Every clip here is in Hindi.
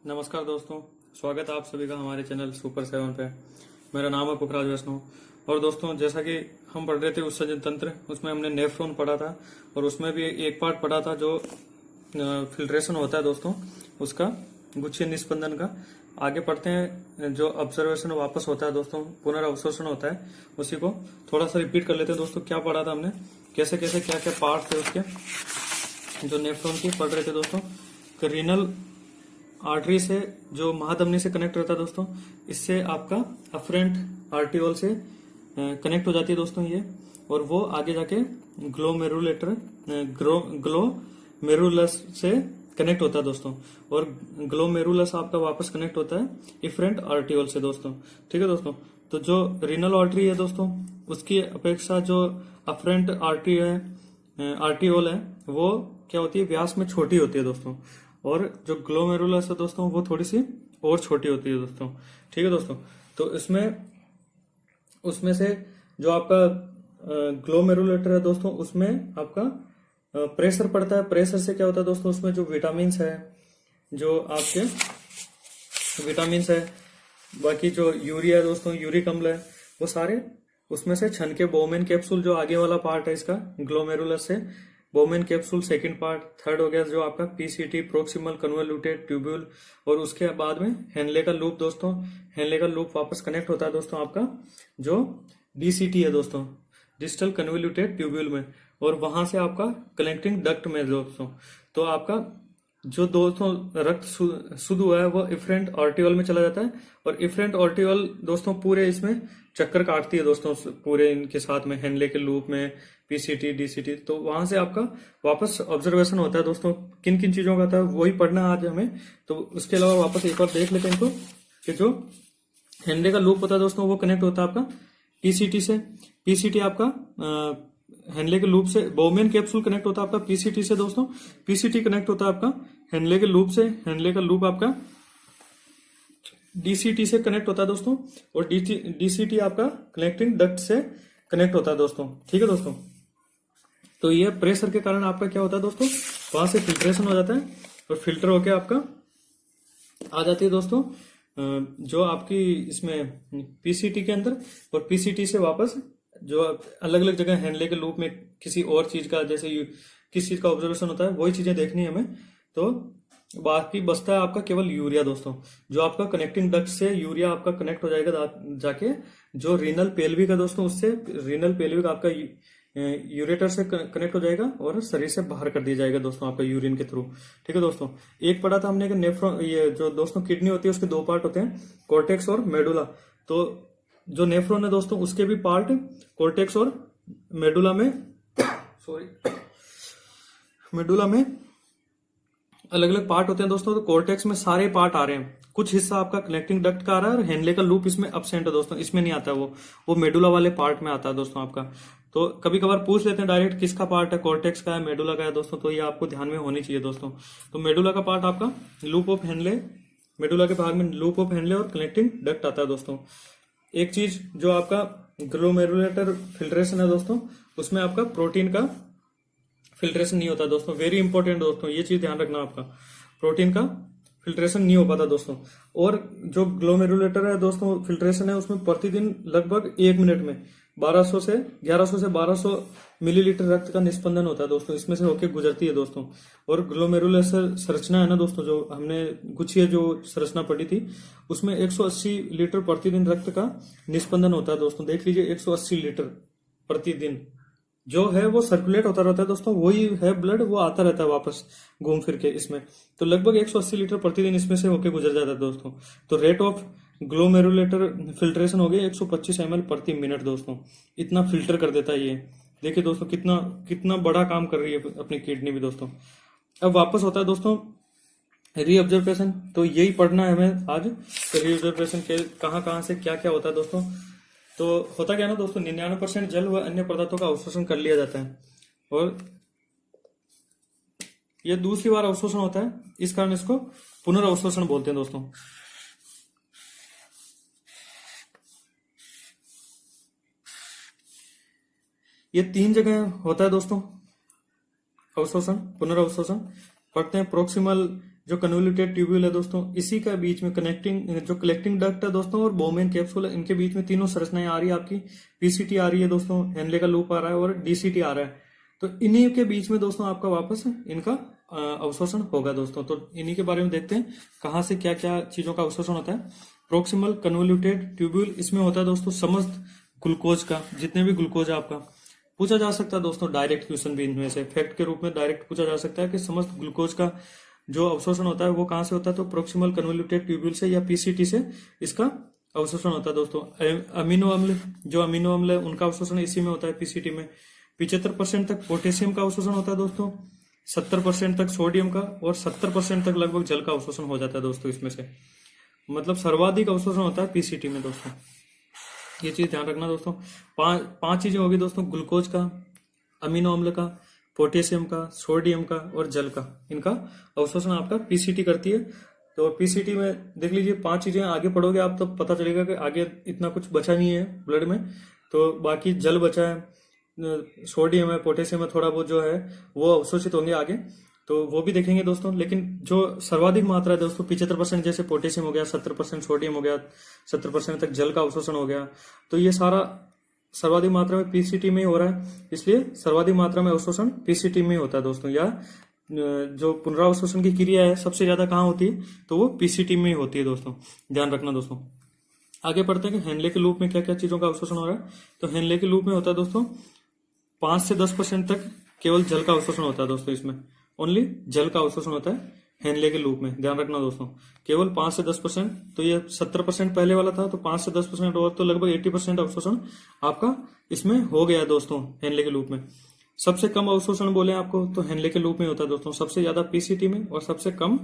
नमस्कार दोस्तों, स्वागत है आप सभी का हमारे चैनल सुपर 7 पे। मेरा नाम है पुखराज वैष्णव। और दोस्तों, जैसा कि हम पढ़ रहे थे उत्सर्जन तंत्र, उसमें हमने नेफ्रॉन पढ़ा था और उसमें भी एक पार्ट पढ़ा था जो फिल्ट्रेशन होता है दोस्तों, उसका गुच्छीय निस्पंदन का। आगे पढ़ते हैं जो ऑब्जर्वेशन वापस होता है दोस्तों, पुनर्अवशोषण होता है, उसी को थोड़ा सा रिपीट कर लेते हैं दोस्तों। क्या पढ़ा था हमने, कैसे कैसे क्या क्या पार्ट थे उसके जो नेफ्रॉन की पढ़ रहे थे दोस्तों। रीनल आर्टरी से जो महाधमनी से कनेक्ट रहता है दोस्तों, इससे आपका अफरेंट आर्टियोल से कनेक्ट हो जाती है दोस्तों ये, और वो आगे जाके ग्लोमेरुलस से कनेक्ट होता है दोस्तों, और ग्लोमेरुलस आपका वापस कनेक्ट होता है इफरेंट आर्टियोल से दोस्तों। ठीक है दोस्तों, तो जो रीनल आर्टरी है दोस्तों, उसकी अपेक्षा जो अफरेंट आर्टियोल है वो क्या होती है, व्यास में छोटी होती है दोस्तों, और जो ग्लोमेरुलस है दोस्तों वो थोड़ी सी और छोटी होती है दोस्तों। ठीक है दोस्तों, तो इसमें उसमें से जो आपका ग्लोमेरुलेटर है दोस्तों, उसमें आपका प्रेशर पड़ता है। प्रेशर से क्या होता है दोस्तों, उसमें जो विटामिन्स है, जो आपके विटामिन्स है, बाकी जो यूरिया है दोस्तों, यूरिक अम्ल है, वो सारे उसमें से छन के बोमेन कैप्सूल, जो आगे वाला पार्ट है इसका ग्लोमेरुलस से, Bowman capsule second part, third हो गया जो आपका पीसीटी प्रोक्सिमल कन्वोल्यूटेड ट्यूब्यूल, और उसके बाद में हेनले का लूप दोस्तों। हेनले का लूप वापस कनेक्ट होता है दोस्तों आपका जो डीसीटी है दोस्तों, डिजिटल कन्वोल्यूटेड ट्यूब्यूल में, और वहां से आपका कनेक्टिंग डक्ट में दोस्तों। तो आपका जो दोस्तों रक्त शुद्ध हुआ है वो इफरेंट आर्टियोल में चला जाता है, और इफरेंट आर्टियोल दोस्तों पूरे इसमें चक्कर काटती है दोस्तों, पूरे इनके साथ में हेनले के लूप में, पीसीटी डीसीटी। तो वहां से आपका वापस ऑब्जर्वेशन होता है दोस्तों, किन किन चीजों का था वही पढ़ना आज हमें। तो उसके अलावा वापस एक बार देख लेते हैं इनको, कि जो हेनले का लूप होता है दोस्तों वो कनेक्ट होता है आपका पीसीटी से। पीसीटी आपका हेनले के लूप से, बोमेन कैप्सूल कनेक्ट होता है आपका पीसीटी से दोस्तों। पीसीटी कनेक्ट होता है आपका हेनले के लूप से। हेनले का लूप आपका डीसीटी से कनेक्ट होता है दोस्तों, और डीसीटी आपका कनेक्टिंग डक्ट से कनेक्ट होता है दोस्तों। ठीक है दोस्तों, तो ये प्रेशर के कारण आपका क्या होता है दोस्तों, वहां से फिल्ट्रेशन हो जाता है, और फिल्टर होके आपका आ जाती है दोस्तों जो आपकी इसमें पीसीटी के अंदर, और पीसीटी से वापस जो अलग अलग जगह हेनले के लूप में किसी और चीज का, जैसे किस चीज का ऑब्जर्वेशन होता है वही चीजें देखनी है हमें। तो बाकी बचता है आपका केवल यूरिया दोस्तों, जो आपका कनेक्टिंग डक्ट से यूरिया आपका कनेक्ट हो जाएगा जाके जो रीनल पेल्विक है दोस्तों, उससे रीनल पेल्विक आपका यूरेटर से कनेक्ट हो जाएगा और शरीर से बाहर कर दिया जाएगा दोस्तों आपका यूरिन के थ्रू। ठीक है दोस्तों, एक पढ़ा था हमने कि नेफ्रॉन, ये जो दोस्तों किडनी होती है उसके दो पार्ट होते हैं, कॉर्टेक्स और मेडुला। तो जो नेफ्रॉन है दोस्तों उसके भी पार्ट कॉर्टेक्स और मेडुला में मेडुला में अलग अलग पार्ट होते हैं दोस्तों। तो कॉर्टेक्स में सारे पार्ट आ रहे हैं, कुछ हिस्सा आपका कनेक्टिंग डक्ट का आ रहा है, और हेनले का लूप इसमें अब्सेंट है दोस्तों, इसमें नहीं आता, वो मेडुला वाले पार्ट में आता है दोस्तों आपका। तो कभी कभार पूछ लेते हैं डायरेक्ट किसका पार्ट है, कॉर्टेक्स का है, मेडुला का है दोस्तों, तो ये आपको ध्यान में होनी चाहिए दोस्तों। तो मेडुला का पार्ट आपका लूप ऑफ हेनले, मेडुला के भाग में लूप ऑफ हेनले और कनेक्टिंग डक्ट आता है दोस्तों। एक चीज जो आपका ग्लोमेरुलेटर फिल्ट्रेशन है दोस्तों, उसमें आपका प्रोटीन का फिल्ट्रेशन नहीं होता दोस्तों। वेरी इंपॉर्टेंट दोस्तों, ये चीज ध्यान रखना, आपका प्रोटीन का फिल्ट्रेशन नहीं हो पाता दोस्तों। और जो ग्लोमेरुलेटर है दोस्तों फिल्ट्रेशन है, उसमें प्रतिदिन लगभग 1 मिनट में 1100 से 1200 मिलीलीटर रक्त का निस्पंदन होता है दोस्तों, इसमें से होके गुजरती है दोस्तों। और ग्लोमेरुलर संरचना है ना दोस्तों, जो हमने गुच्छीय जो संरचना पढ़ी थी, उसमें 180 लीटर प्रतिदिन रक्त का निस्पंदन होता है दोस्तों। देख लीजिए, 180 लीटर प्रतिदिन जो है वो सर्कुलेट होता रहता है दोस्तों, वही है ब्लड, वो आता रहता है वापस घूम फिर के इसमें। तो लगभग 180 लीटर प्रतिदिन इसमें से होके गुजर जाता है दोस्तों। तो रेट ऑफ ग्लोमेरुलेटर फिल्ट्रेशन हो गया 125 ml प्रति मिनट दोस्तों, इतना फिल्टर कर देता है ये। देखिए दोस्तों कितना कितना बड़ा काम कर रही है अपनी किडनी भी दोस्तों। अब वापस होता है दोस्तों रीऑब्जर्वेशन, तो यही पढ़ना है हमें आज। रीऑब्जर्वेशन के कहाँ से क्या क्या होता है दोस्तों। तो होता क्या ना दोस्तों, 99% जल व अन्य पदार्थों का अवशोषण कर लिया जाता है, और ये दूसरी बार अवशोषण होता है, इस कारण इसको पुनर्अवशोषण बोलते हैं दोस्तों। ये 3 जगह होता है दोस्तों अवशोषण, पुनर्अवशोषण। पढ़ते हैं प्रोक्सिमल जो कन्वोल्यूटेड ट्यूब्यूल है दोस्तों, इसी का बीच में कनेक्टिंग जो कलेक्टिंग डक्ट है दोस्तों और बोमेन कैप्सूल है, इनके बीच में तीनों संरचनाएं आ रही है आपकी। पीसीटी आ रही है दोस्तों, हेनले का लूप आ रहा है और डीसीटी आ रहा है। तो इन्हीं के बीच में दोस्तों आपका वापस इनका अवशोषण होगा दोस्तों। तो इन्हीं के बारे में देखते हैं कहाँ से क्या क्या चीजों का अवशोषण होता है। प्रोक्सिमल कन्वोल्यूटेड ट्यूब्यूल, इसमें होता है दोस्तों समस्त ग्लूकोज का, जितने भी ग्लूकोज है आपका। पूछा जा सकता है दोस्तों डायरेक्ट क्वेश्चन भी इनमें से, फैक्ट के रूप में डायरेक्ट पूछा जा सकता है कि समस्त ग्लूकोज का जो अवशोषण होता है वो कहाँ से होता है, तो प्रोक्सिमल कन्वोल्यूटेड ट्यूब्यूल से या पीसीटी से इसका अवशोषण होता है दोस्तों। अमीनो अम्ल, जो अमीनो अम्ल है उनका अवशोषण इसी में होता है पीसीटी में। 75% तक पोटेशियम का अवशोषण होता है दोस्तों, 70% तक सोडियम का और 70% तक लगभग जल का अवशोषण हो जाता है दोस्तों इसमें से। मतलब सर्वाधिक अवशोषण होता है पीसीटी में दोस्तों, ये चीज ध्यान रखना दोस्तों। पांच चीजें होगी दोस्तों, ग्लूकोज का, अमीनो अम्ल का, पोटेशियम का, सोडियम का और जल का, इनका अवशोषण आपका पीसीटी करती है। तो पीसीटी में देख लीजिए 5 चीजें, आगे पढ़ोगे आप तो पता चलेगा कि आगे इतना कुछ बचा नहीं है ब्लड में। तो बाकी जल बचा है, सोडियम है, पोटेशियम है, थोड़ा बहुत जो है वो अवशोषित होंगे आगे, तो वो भी देखेंगे दोस्तों। लेकिन जो सर्वाधिक मात्रा है दोस्तों 75%, जैसे पोटेशियम हो गया, 70% सोडियम हो गया, 70% तक जल का अवशोषण हो गया, तो ये सारा सर्वाधिक मात्रा में पीसीटी में ही हो रहा है। इसलिए सर्वाधिक मात्रा में अवशोषण पीसीटी में होता है दोस्तों। या जो पुनरावशोषण की क्रिया है सबसे ज्यादा कहाँ होती है, तो वो पीसीटी में ही होती है दोस्तों, ध्यान रखना दोस्तों। आगे पढ़ते हैं कि हेनले के लूप में क्या क्या चीजों का अवशोषण हो रहा है। तो हेनले के लूप में होता है दोस्तों 5 से 10% तक केवल जल का अवशोषण होता है दोस्तों। इसमें ओनली जल का अवशोषण होता है हेनले के लूप में, ध्यान रखना दोस्तों। केवल 5 से 10%, तो ये 70% पहले वाला था, तो 5 से 10% और तो लगभग 80% अवशोषण आपका इसमें हो गया दोस्तों हेनले के लूप में। सबसे कम अवशोषण बोले आपको तो हेनले के लूप में होता है दोस्तों, सबसे ज्यादा पीसीटी में और सबसे कम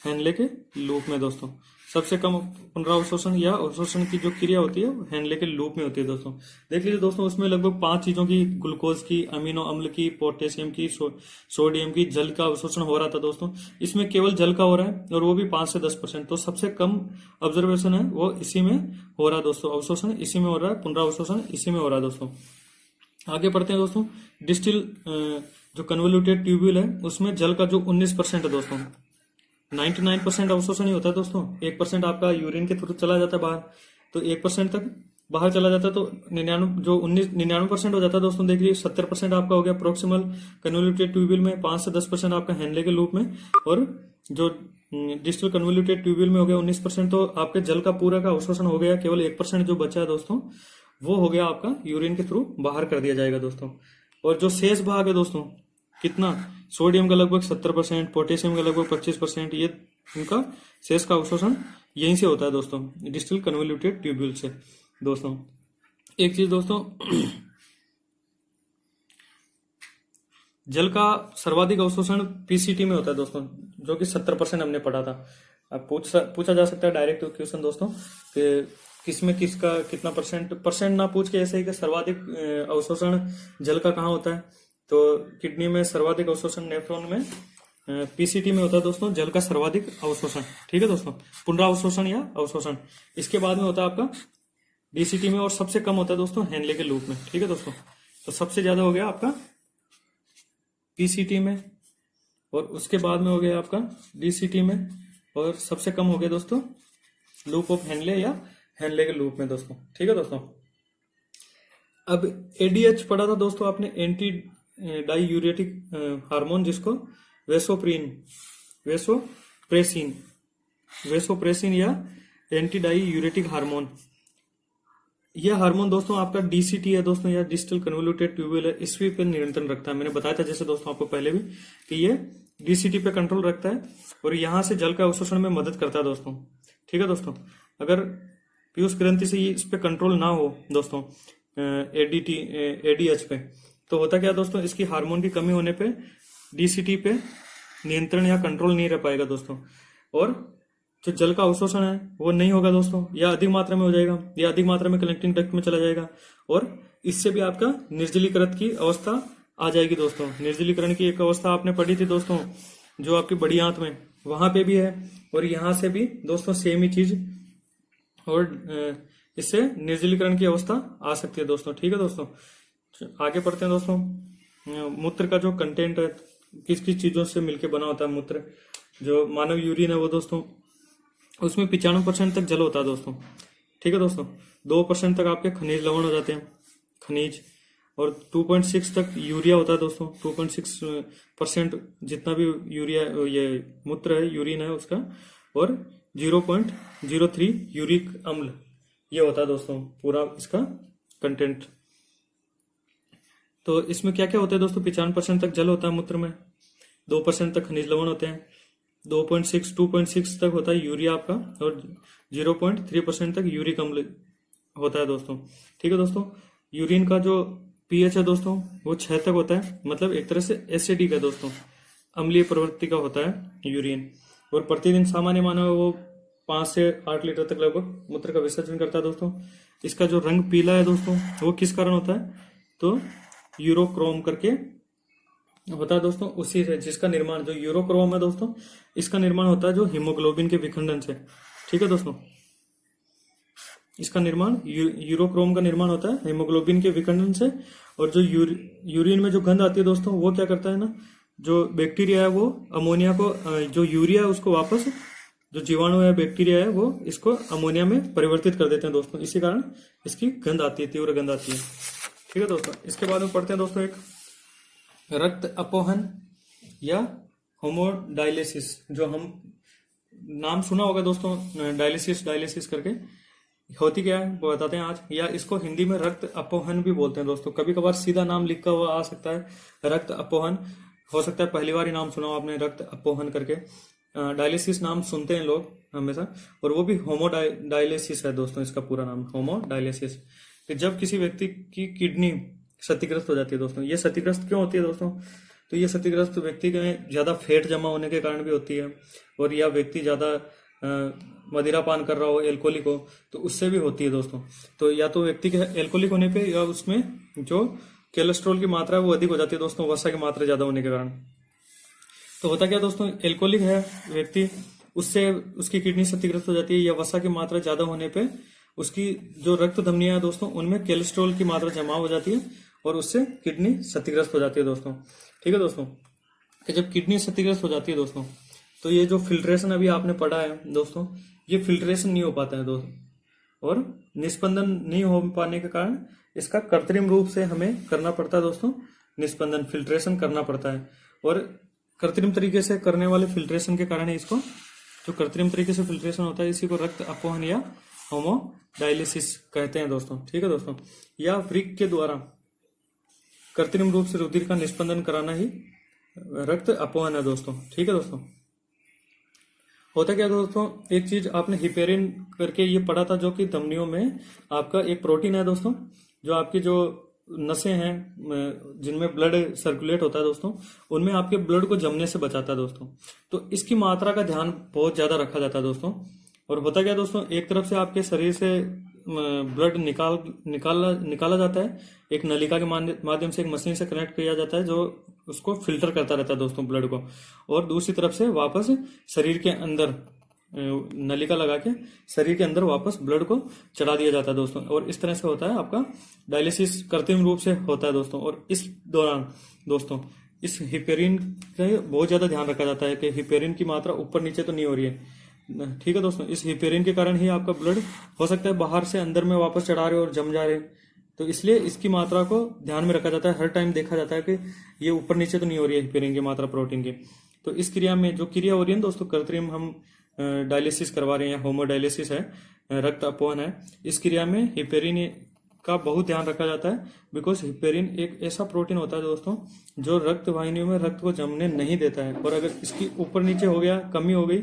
हेनले के लूप में दोस्तों। सबसे कम पुनरावशोषण या अवशोषण की जो क्रिया होती है वो हेनले के लूप में होती है दोस्तों। देख लीजिए दोस्तों, उसमें लगभग 5 चीजों की, ग्लूकोज की, अमीनो अम्ल की, पोटेशियम की, सोडियम की, जल का अवशोषण हो रहा था दोस्तों। इसमें केवल जल का हो रहा है और वो भी 5 से 10%। तो सबसे कम ऑब्जर्वेशन है वो इसी में हो रहा है दोस्तों, अवशोषण इसी में हो रहा है, पुनरावशोषण इसी में हो रहा है दोस्तों। आगे बढ़ते हैं दोस्तों। डिस्टिल जो कन्वोल्यूटेड ट्यूब्यूल है उसमें जल का जो 19% है दोस्तों, 99% अवशोषण ही होता है दोस्तों। 1% आपका यूरिन के थ्रू चला जाता है बाहर, तो 1% तक बाहर चला जाता है, तो 99% हो जाता है दोस्तों। देखिए 70% आपका हो गया प्रोक्सिमल कन्वोल्यूटेड ट्यूब्यूल में, 5 से 10% आपका हेनले के लूप में, और जो डिस्टल कन्वोल्यूटेड ट्यूब्यूल में हो गया 19%। तो आपके जल का पूरा का अवशोषण हो गया। केवल 1% जो बचा है दोस्तों वो हो गया आपका यूरिन के थ्रू बाहर कर दिया जाएगा दोस्तों। और जो शेष भाग है दोस्तों, कितना, सोडियम का लगभग 70%, पोटेशियम का लगभग 25%, ये इनका शेष का अवशोषण यहीं से होता है दोस्तों, डिस्टल कन्वोल्यूटेड ट्यूब्यूल से दोस्तों। एक चीज दोस्तों, जल का सर्वाधिक अवशोषण पीसीटी में होता है दोस्तों, जो कि 70% हमने पढ़ा था। अब पूछा जा सकता है डायरेक्ट क्वेश्चन दोस्तों कि किसमें किसका कितना परसेंट ना पूछ के ऐसे ही कि सर्वाधिक अवशोषण जल का कहाँ होता है। तो किडनी में सर्वाधिक अवशोषण, नेफ्रॉन में, पीसीटी में होता है दोस्तों जल का सर्वाधिक अवशोषण। ठीक है दोस्तों, पुनरावशोषण या अवशोषण। इसके बाद में होता है आपका डीसीटी में, और सबसे कम होता है दोस्तों हेनले के लूप में। ठीक है दोस्तों, तो सबसे ज्यादा हो गया आपका पीसीटी में, और उसके बाद में हो गया आपका डीसीटी में, और सबसे कम हो गया दोस्तों लूप ऑफ हेनले या हेनले के लूप में दोस्तों। ठीक है दोस्तों, अब एडीएच पढ़ा था दोस्तों आपने, एंटी डाई यूरेटिक हार्मोन, जिसको वेसोप्रेसिन या एंटी डाई यूरेटिक हार्मोन, यह हार्मोन दोस्तों आपका डीसीटी है दोस्तों, या डिस्टल कन्वोल्यूटेड ट्यूब्यूल है, इसी पे नियंत्रण रखता है। मैंने बताया था जैसे दोस्तों आपको पहले भी कि ये डीसीटी पे कंट्रोल रखता है और यहां से जल का अवशोषण में मदद करता है दोस्तों। ठीक है दोस्तों, अगर पीयूष ग्रंथि से इस पे कंट्रोल ना हो दोस्तों, एडीएच पे, तो होता क्या दोस्तों, इसकी हार्मोन की कमी होने पे डीसीटी पे नियंत्रण या कंट्रोल नहीं रह पाएगा दोस्तों, और जो जल का अवशोषण है वो नहीं होगा दोस्तों, या अधिक मात्रा में हो जाएगा, या अधिक मात्रा में कलेक्टिंग डक्ट में चला जाएगा, और इससे भी आपका निर्जलीकरण की अवस्था आ जाएगी दोस्तों। निर्जलीकरण की एक अवस्था आपने पढ़ी थी दोस्तों, जो आपकी बड़ी आंत में, वहां पे भी है, और यहां से भी दोस्तों सेम ही चीज, और इससे निर्जलीकरण की अवस्था आ सकती है दोस्तों। ठीक है दोस्तों, आगे पढ़ते हैं दोस्तों। मूत्र का जो कंटेंट है, किस किस चीजों से मिलकर बना होता है मूत्र, जो मानव यूरिन है वो दोस्तों, उसमें 95% तक जल होता है दोस्तों। ठीक है दोस्तों, 2% तक आपके खनिज लवण हो जाते हैं, खनिज, और 2.6 तक यूरिया होता है दोस्तों। 2.6% जितना भी यूरिया, ये मूत्र है, यूरिन है उसका, और 0.03 यूरिक अम्ल, ये होता है दोस्तों पूरा इसका कंटेंट। तो इसमें क्या क्या होता है दोस्तों, 95% तक जल होता है मूत्र में, 2% तक खनिज लवण होते हैं, 2.6 तक होता है यूरिया आपका, और 0.3% तक यूरिक अम्ल होता है दोस्तों। ठीक है दोस्तों, यूरिन का जो पीएच है दोस्तों वो 6 तक होता है, मतलब एक तरह से एसिडिक है दोस्तों, अम्लीय प्रवृत्ति का होता है यूरिन। और प्रतिदिन सामान्य मानव वो 5 से 8 लीटर तक लगभग मूत्र का विसर्जन करता है दोस्तों। इसका जो रंग पीला है दोस्तों वो किस कारण होता है, तो यूरोक्रोम करके होता है दोस्तों, उसी से जिसका निर्माण, जो यूरोक्रोम है दोस्तों, इसका निर्माण होता है जो हीमोग्लोबिन के विखंडन से। ठीक है दोस्तों, इसका निर्माण, यूरोक्रोम का निर्माण होता है हीमोग्लोबिन के विखंडन से। और जो यूरिन में जो गंध आती है दोस्तों, वो क्या करता है ना, जो बैक्टीरिया है वो अमोनिया को, जो यूरिया है उसको वापस, जो जीवाणु है, बैक्टीरिया है, वो इसको अमोनिया में परिवर्तित कर देते हैं दोस्तों। इसी कारण इसकी गंध आती है, तीव्र गंध आती है। ठीक है दोस्तों, इसके बाद में पढ़ते हैं दोस्तों एक रक्त अपोहन या होमोडायलिसिस, जो हम नाम सुना होगा दोस्तों, डायलिसिस करके, होती क्या है वो बताते हैं आज। या इसको हिंदी में रक्त अपोहन भी बोलते हैं दोस्तों। कभी कभार सीधा नाम लिखा हुआ आ सकता है रक्त अपोहन, हो सकता है पहली बार ही नाम सुना हो आपने रक्त अपोहन करके। डायलिसिस नाम सुनते हैं लोग हमेशा, और वो भी होमोडायलिसिस है दोस्तों, इसका पूरा नाम होमोडायलिसिस। तो जब किसी व्यक्ति की किडनी क्षतिग्रस्त हो जाती है दोस्तों, ये क्षतिग्रस्त क्यों होती है दोस्तों, तो ये क्षतिग्रस्त व्यक्ति में ज्यादा फैट जमा होने के कारण भी होती है, और या व्यक्ति ज्यादा मदिरा पान कर रहा हो, एल्कोहलिक हो, तो उससे भी होती है दोस्तों। तो या तो व्यक्ति के एल्कोहलिक होने पे, या उसमें जो कोलेस्ट्रॉल की मात्रा है वो अधिक हो जाती है दोस्तों, वसा की मात्रा ज्यादा होने के कारण। तो होता क्या दोस्तों, एल्कोहलिक है व्यक्ति, उससे उसकी किडनी क्षतिग्रस्त हो जाती है, या वसा की मात्रा ज्यादा होने पे उसकी जो रक्त धमनियां है दोस्तों, उनमें कोलेस्ट्रॉल की मात्रा जमा हो जाती है, और उससे किडनी क्षतिग्रस्त हो जाती है दोस्तों। ठीक है दोस्तों, कि जब किडनी क्षतिग्रस्त हो जाती है दोस्तों, तो ये जो फिल्ट्रेशन अभी आपने पढ़ा है दोस्तों, ये फिल्ट्रेशन नहीं हो पाता है दोस्तों, और निस्पंदन नहीं हो पाने के कारण इसका कृत्रिम रूप से हमें करना पड़ता है दोस्तों, निस्पंदन, फिल्ट्रेशन करना पड़ता है। और कृत्रिम तरीके से करने वाले फिल्ट्रेशन के कारण इसको, जो कृत्रिम तरीके से फिल्ट्रेशन होता है, इसी को रक्त अपोहन या होमोडायलिसिस कहते हैं दोस्तों। ठीक है दोस्तों, या वृक्क के द्वारा कृत्रिम रूप से रुधिर का निस्पंदन कराना ही रक्त अपोहन है दोस्तों। ठीक है दोस्तों, होता क्या दोस्तों, एक चीज आपने हिपेरिन करके ये पढ़ा था, जो कि धमनियों में आपका एक प्रोटीन है दोस्तों, जो आपकी जो नसें हैं जिनमें ब्लड सर्कुलेट होता है दोस्तों, उनमें आपके ब्लड को जमने से बचाता है दोस्तों। तो इसकी मात्रा का ध्यान बहुत ज्यादा रखा जाता है दोस्तों। और होता क्या दोस्तों, एक तरफ से आपके शरीर से ब्लड निकाला जाता है, एक नलिका के माध्यम से, एक मशीन से कनेक्ट किया जाता है, जो उसको फिल्टर करता रहता है दोस्तों ब्लड को, और दूसरी तरफ से वापस शरीर के अंदर नलिका लगा के शरीर के अंदर वापस ब्लड को चढ़ा दिया जाता है दोस्तों। और इस तरह से होता है आपका डायलिसिस, कृत्रिम रूप से होता है दोस्तों। और इस दौरान दोस्तों इस हिपेरिन का बहुत ज्यादा ध्यान रखा जाता है कि हिपेरिन की मात्रा ऊपर नीचे तो नहीं हो रही है। ठीक है दोस्तों, इस हिपेरिन के कारण ही आपका ब्लड हो सकता है बाहर से अंदर में वापस चढ़ा रहे और जम जा रहे, तो इसलिए इसकी मात्रा को ध्यान में रखा जाता है, हर टाइम देखा जाता है कि ये ऊपर नीचे तो नहीं हो रही है हिपेरिन की मात्रा प्रोटीन की। तो इस क्रिया में जो क्रिया हो रही है दोस्तों, कृत्रिम हम डायलिसिस करवा रहे हैं, होमोडायलिसिस है, रक्त अपोहन है, इस क्रिया में हिपेरिन का बहुत ध्यान रखा जाता है, बिकॉज हिपेरिन एक ऐसा प्रोटीन होता है दोस्तों जो रक्त वाहिनियों में रक्त को जमने नहीं देता है, और अगर इसकी ऊपर नीचे हो गया, कमी हो गई,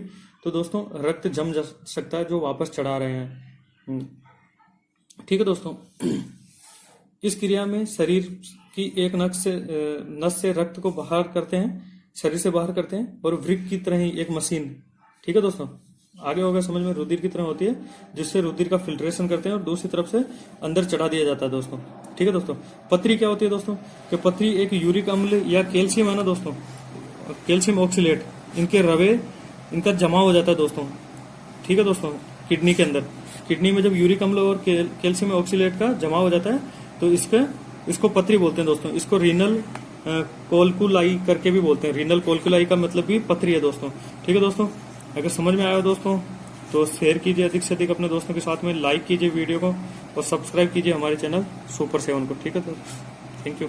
तो दोस्तों रक्त जम जा सकता है जो वापस चढ़ा रहे हैं। ठीक है दोस्तों, इस क्रिया में शरीर की एक नस से रक्त को बाहर करते हैं, शरीर से बाहर करते हैं, और वृक्क की तरह ही एक मशीन, ठीक है दोस्तों, आगे होगा समझ में, रुधिर की तरह होती है, जिससे रुधिर का फिल्ट्रेशन करते हैं और दूसरी तरफ से अंदर चढ़ा दिया जाता है दोस्तों। ठीक है दोस्तों, पथरी क्या होती है दोस्तों, कि पथरी एक यूरिक अम्ल या कैल्शियम है ना दोस्तों, कैल्शियम ऑक्सीलेट, इनके रवे, इनका जमा हो जाता है दोस्तों। ठीक है दोस्तों, किडनी के अंदर, किडनी में जब यूरिक अम्ल और कैल्शियम ऑक्सीलेट का जमा हो जाता है, तो इसको पथरी बोलते हैं दोस्तों। इसको रीनल कोलकुलाई करके भी बोलते हैं। रीनल कोलकुलाई का मतलब भी पथरी है दोस्तों। ठीक है दोस्तों, अगर समझ में आया दोस्तों तो शेयर कीजिए अधिक से अधिक अपने दोस्तों के साथ में, लाइक कीजिए वीडियो को और सब्सक्राइब कीजिए हमारे चैनल सुपर 7 को। ठीक है दोस्तों, थैंक यू।